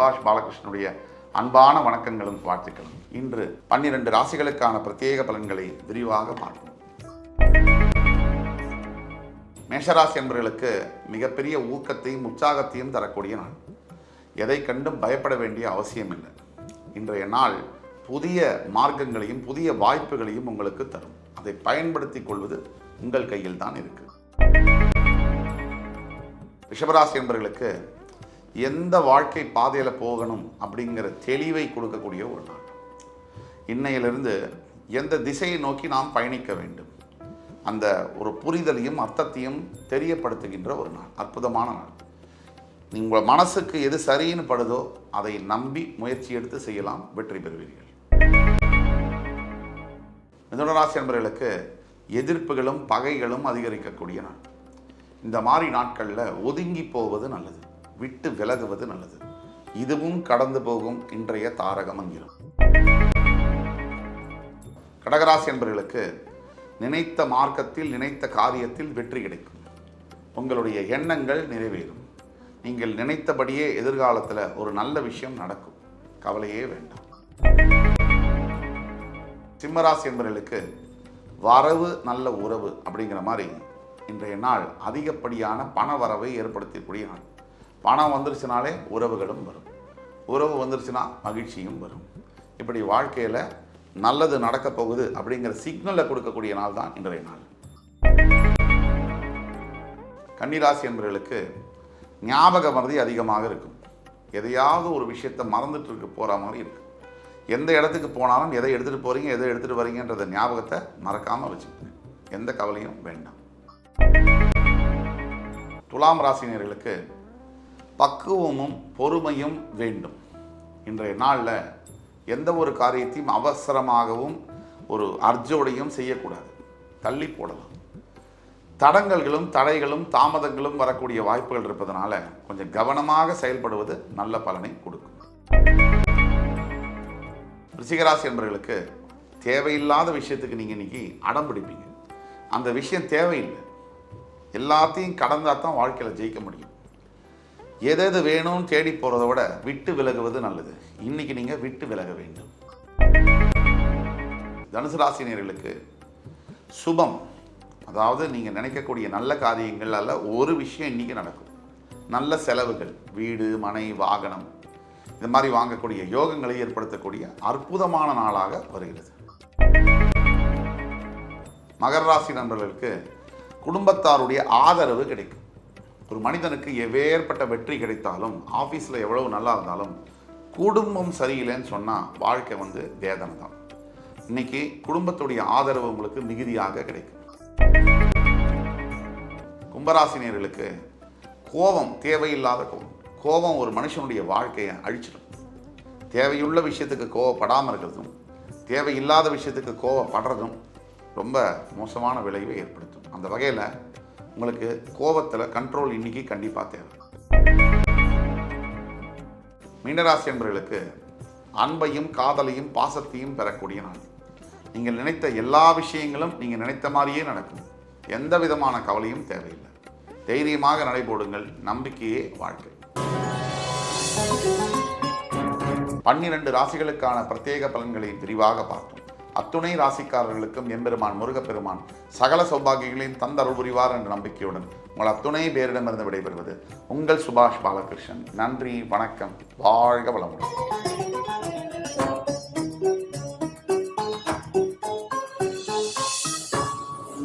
சுபாஷ் பாலகிருஷ்ணனுடைய அன்பான வணக்கங்களும் வாழ்த்துக்களும். இன்று 12 ராசிகளுக்கான பிரத்யேக பலன்களை விரிவாக பார்ப்போம். மேஷராசி என்பவர்களுக்கு மிகப்பெரிய ஊக்கத்தையும் உற்சாகத்தையும் தரக்கூடிய நாள். எதை கண்டும் பயப்பட வேண்டிய அவசியம் இல்லை. இன்றைய நாள் புதிய மார்க்கங்களையும் புதிய வாய்ப்புகளையும் உங்களுக்கு தரும். அதை பயன்படுத்தி கொள்வது உங்கள் கையில் தான் இருக்கு. ரிஷபராசி என்பவர்களுக்கு எந்த வாழ்க்கை பாதையில் போகணும் அப்படிங்கிற தெளிவை கொடுக்கக்கூடிய ஒரு நாள். இன்னையிலிருந்து எந்த திசையை நோக்கி நாம் பயணிக்க வேண்டும், அந்த ஒரு புரிதலையும் அர்த்தத்தையும் தெரியப்படுத்துகின்ற ஒரு நாள். அற்புதமான நாள். உங்கள் மனசுக்கு எது சரின்னு படுதோ அதை நம்பி முயற்சி எடுத்து செய்யலாம், வெற்றி பெறுவீர்கள். மிதுனராசி என்பவர்களுக்கு எதிர்ப்புகளும் பகைகளும் அதிகரிக்கக்கூடிய நாள். இந்த மாதிரி நாட்களில் ஒதுங்கி போவது நல்லது, விட்டு விலகுவது நல்லது. இதுவும் கடந்து போகும் இன்றைய தாரக மந்திரம். கடகராசி என்பவர்களுக்கு நினைத்த மார்க்கத்தில் நினைத்த காரியத்தில் வெற்றி கிடைக்கும். உங்களுடைய எண்ணங்கள் நிறைவேறும். நீங்கள் நினைத்தபடியே எதிர்காலத்தில் ஒரு நல்ல விஷயம் நடக்கும். கவலையே வேண்டாம். சிம்மராசி என்பவர்களுக்கு வரவு நல்ல உறவு அப்படிங்கிற மாதிரி இன்றைய நாள் அதிகப்படியான பண வரவை ஏற்படுத்தக்கூடிய நாள். பணம் வந்துருச்சுனாலே உறவுகளும் வரும், உறவு வந்துருச்சுன்னா மகிழ்ச்சியும் வரும். இப்படி வாழ்க்கையில் நல்லது நடக்க போகுது அப்படிங்கிற சிக்னலை கொடுக்கக்கூடிய நாள் தான் இன்றைய நாள். கன்னிராசி என்பவர்களுக்கு ஞாபக மறதி அதிகமாக இருக்கும். எதையாவது ஒரு விஷயத்தை மறந்துட்டு இருக்க போகிற மாதிரி இருக்கு. எந்த இடத்துக்கு போனாலும் எதை எடுத்துகிட்டு போகிறீங்க எதை எடுத்துகிட்டு வரீங்கன்றத ஞாபகத்தை மறக்காமல் வச்சுக்கோங்க. எந்த கவலையும் வேண்டாம். துலாம் ராசினியர்களுக்கு பக்குவமும் பொறுமையும் வேண்டும். இன்றைய நாளில் எந்த ஒரு காரியத்தையும் அவசரமாகவும் ஒரு அர்ஜோடையும் செய்யக்கூடாது, தள்ளி போடலாம். தடங்கல்களும் தடைகளும் தாமதங்களும் வரக்கூடிய வாய்ப்புகள் இருப்பதனால கொஞ்சம் கவனமாக செயல்படுவது நல்ல பலனை கொடுக்கும். ரிஷிகராசி என்பவர்களுக்கு தேவையில்லாத விஷயத்துக்கு நீங்கள் இன்னைக்கு அடம் பிடிப்பீங்க. அந்த விஷயம் தேவையில்லை, எல்லாத்தையும் கடந்தால் தான் வாழ்க்கையில் ஜெயிக்க முடியும். எது வேணும்னு தேடி போகிறத விட விட்டு விலகுவது நல்லது. இன்னைக்கு நீங்கள் விட்டு விலக வேண்டும். தனுசு ராசினியர்களுக்கு சுபம், அதாவது நீங்கள் நினைக்கக்கூடிய நல்ல காரியங்கள் அல்ல ஒரு விஷயம் இன்னைக்கு நடக்கும். நல்ல செலவுகள், வீடு மனை வாகனம் இந்த மாதிரி வாங்கக்கூடிய யோகங்களை ஏற்படுத்தக்கூடிய அற்புதமான நாளாக வருகிறது. மகர ராசி நண்பர்களுக்கு குடும்பத்தாருடைய ஆதரவு கிடைக்கும். ஒரு மனிதனுக்கு எவ்வேற்பட்ட வெற்றி கிடைத்தாலும், ஆஃபீஸில் எவ்வளவு நல்லா இருந்தாலும் குடும்பம் சரியில்லைன்னு சொன்னால் வாழ்க்கை வேதனை தான். இன்னைக்கு குடும்பத்துடைய ஆதரவு உங்களுக்கு மிகுதியாக கிடைக்கும். கும்பராசினியர்களுக்கு கோபம், தேவையில்லாத கோபம் ஒரு மனுஷனுடைய வாழ்க்கையை அழிச்சிடும். தேவையுள்ள விஷயத்துக்கு கோவப்படாமல் இருக்கிறதும் தேவையில்லாத விஷயத்துக்கு கோவப்படுறதும் ரொம்ப மோசமான விளைவை ஏற்படுத்தும். அந்த வகையில் உங்களுக்கு கோபத்தில் கண்ட்ரோல் இன்னைக்கு கண்டிப்பாக தேவை. மீனராசி என்பவர்களுக்கு அன்பையும் காதலையும் பாசத்தையும் பெறக்கூடிய நாள். நீங்கள் நினைத்த எல்லா விஷயங்களும் நீங்கள் நினைத்த மாதிரியே நடக்கும். எந்த விதமான கவலையும் தேவையில்லை. தைரியமாக நடைபோடுங்கள். நம்பிக்கையே வாழ்க்கை. 12 ராசிகளுக்கான பிரத்யேக பலன்களை விரிவாக பார்த்தோம். அத்துணை ராசிக்காரர்களுக்கும் எம்பெருமான் முருகப்பெருமான் சகல சௌபாகியங்களையும் தந்தருள் புரிவார் என்ற நம்பிக்கையுடன் உங்கள் அத்துணை பேரிடமிருந்து விடைபெறுவது உங்கள் சுபாஷ் பாலகிருஷ்ணன். நன்றி, வணக்கம், வாழ்க வளமுடன்.